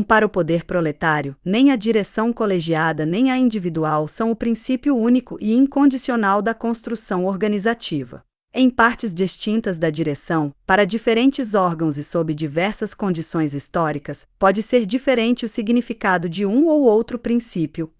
Para o poder proletário, nem a direção colegiada nem a individual são o princípio único e incondicional da construção organizativa. Em partes distintas da direção, para diferentes órgãos e sob diversas condições históricas, pode ser diferente o significado de um ou outro princípio.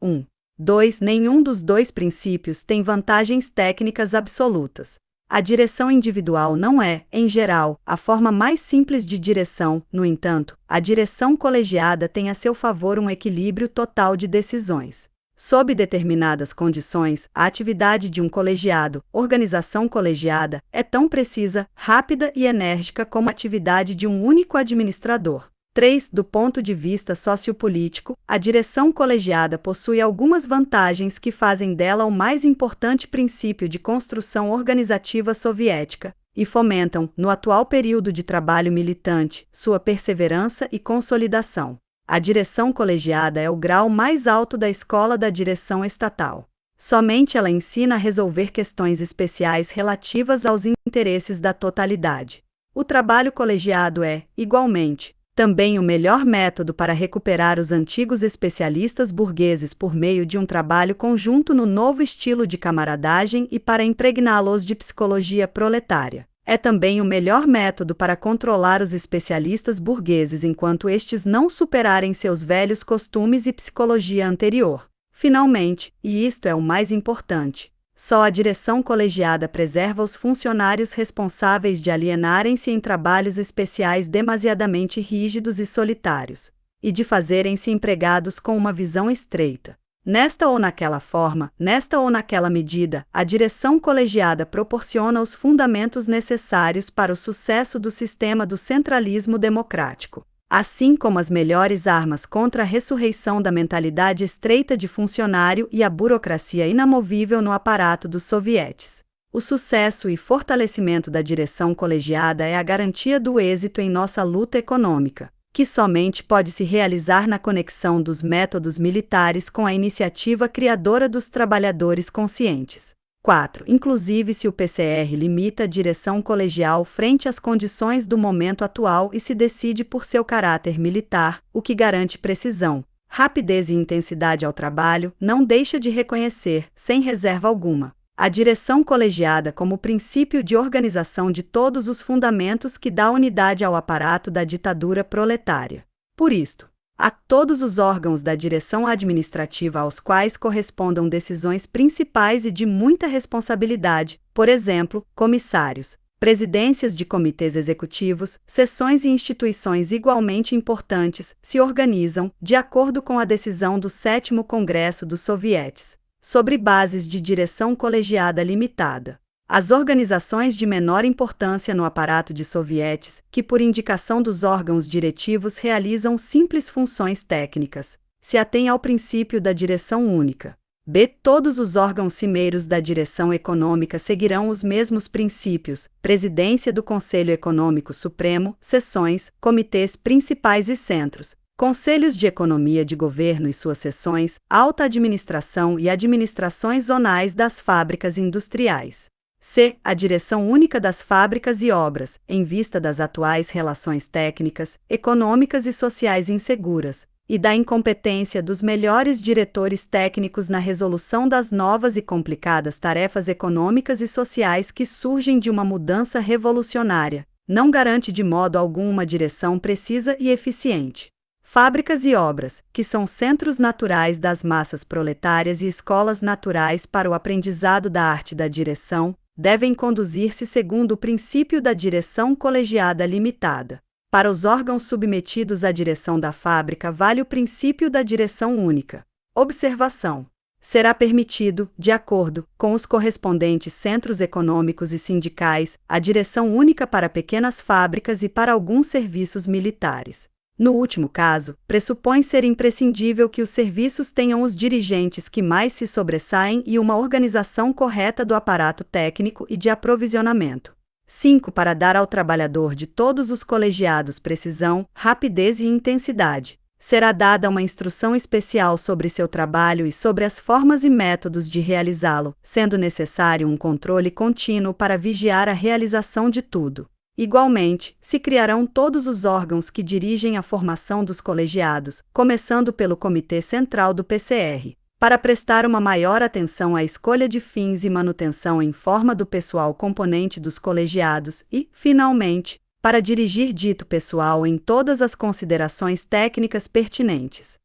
2. Nenhum dos dois princípios tem vantagens técnicas absolutas. A direção individual não é, em geral, a forma mais simples de direção. No entanto, a direção colegiada tem a seu favor um equilíbrio total de decisões. Sob determinadas condições, a atividade de um colegiado, organização colegiada, é tão precisa, rápida e enérgica como a atividade de um único administrador. 3. Do ponto de vista sociopolítico, a direção colegiada possui algumas vantagens que fazem dela o mais importante princípio de construção organizativa soviética e fomentam, no atual período de trabalho militante, sua perseverança e consolidação. A direção colegiada é o grau mais alto da escola da direção estatal. Somente ela ensina a resolver questões especiais relativas aos interesses da totalidade. O trabalho colegiado é, igualmente, também o melhor método para recuperar os antigos especialistas burgueses por meio de um trabalho conjunto no novo estilo de camaradagem e para impregná-los de psicologia proletária. É também o melhor método para controlar os especialistas burgueses enquanto estes não superarem seus velhos costumes e psicologia anterior. Finalmente, e isto é o mais importante, só a direção colegiada preserva os funcionários responsáveis de alienarem-se em trabalhos especiais demasiadamente rígidos e solitários, e de fazerem-se empregados com uma visão estreita. Nesta ou naquela forma, nesta ou naquela medida, a direção colegiada proporciona os fundamentos necessários para o sucesso do sistema do centralismo democrático, assim como as melhores armas contra a ressurreição da mentalidade estreita de funcionário e a burocracia inamovível no aparato dos sovietes. O sucesso e fortalecimento da direção colegiada é a garantia do êxito em nossa luta econômica, que somente pode se realizar na conexão dos métodos militares com a iniciativa criadora dos trabalhadores conscientes. 4. Inclusive se o PCR limita a direção colegial frente às condições do momento atual e se decide por seu caráter militar, o que garante precisão, rapidez e intensidade ao trabalho, não deixa de reconhecer, sem reserva alguma, a direção colegiada como princípio de organização de todos os fundamentos que dá unidade ao aparato da ditadura proletária. Por isto, a todos os órgãos da direção administrativa aos quais correspondam decisões principais e de muita responsabilidade, por exemplo, comissários, presidências de comitês executivos, seções e instituições igualmente importantes, se organizam, de acordo com a decisão do 7º Congresso dos Sovietes, sobre bases de direção colegiada limitada. As organizações de menor importância no aparato de sovietes, que por indicação dos órgãos diretivos realizam simples funções técnicas, se atêm ao princípio da direção única. B. Todos os órgãos cimeiros da direção econômica seguirão os mesmos princípios: presidência do Conselho Econômico Supremo, seções, comitês principais e centros, conselhos de economia de governo e suas seções, alta administração e administrações zonais das fábricas industriais. C. A direção única das fábricas e obras, em vista das atuais relações técnicas, econômicas e sociais inseguras, e da incompetência dos melhores diretores técnicos na resolução das novas e complicadas tarefas econômicas e sociais que surgem de uma mudança revolucionária, não garante de modo algum uma direção precisa e eficiente. Fábricas e obras, que são centros naturais das massas proletárias e escolas naturais para o aprendizado da arte da direção, devem conduzir-se segundo o princípio da direção colegiada limitada. Para os órgãos submetidos à direção da fábrica vale o princípio da direção única. Observação: será permitido, de acordo com os correspondentes centros econômicos e sindicais, a direção única para pequenas fábricas e para alguns serviços militares. No último caso, pressupõe ser imprescindível que os serviços tenham os dirigentes que mais se sobressaem e uma organização correta do aparato técnico e de aprovisionamento. 5. Para dar ao trabalhador de todos os colegiados precisão, rapidez e intensidade, será dada uma instrução especial sobre seu trabalho e sobre as formas e métodos de realizá-lo, sendo necessário um controle contínuo para vigiar a realização de tudo. Igualmente, se criarão todos os órgãos que dirigem a formação dos colegiados, começando pelo Comitê Central do PCR, para prestar uma maior atenção à escolha de fins e manutenção em forma do pessoal componente dos colegiados e, finalmente, para dirigir dito pessoal em todas as considerações técnicas pertinentes.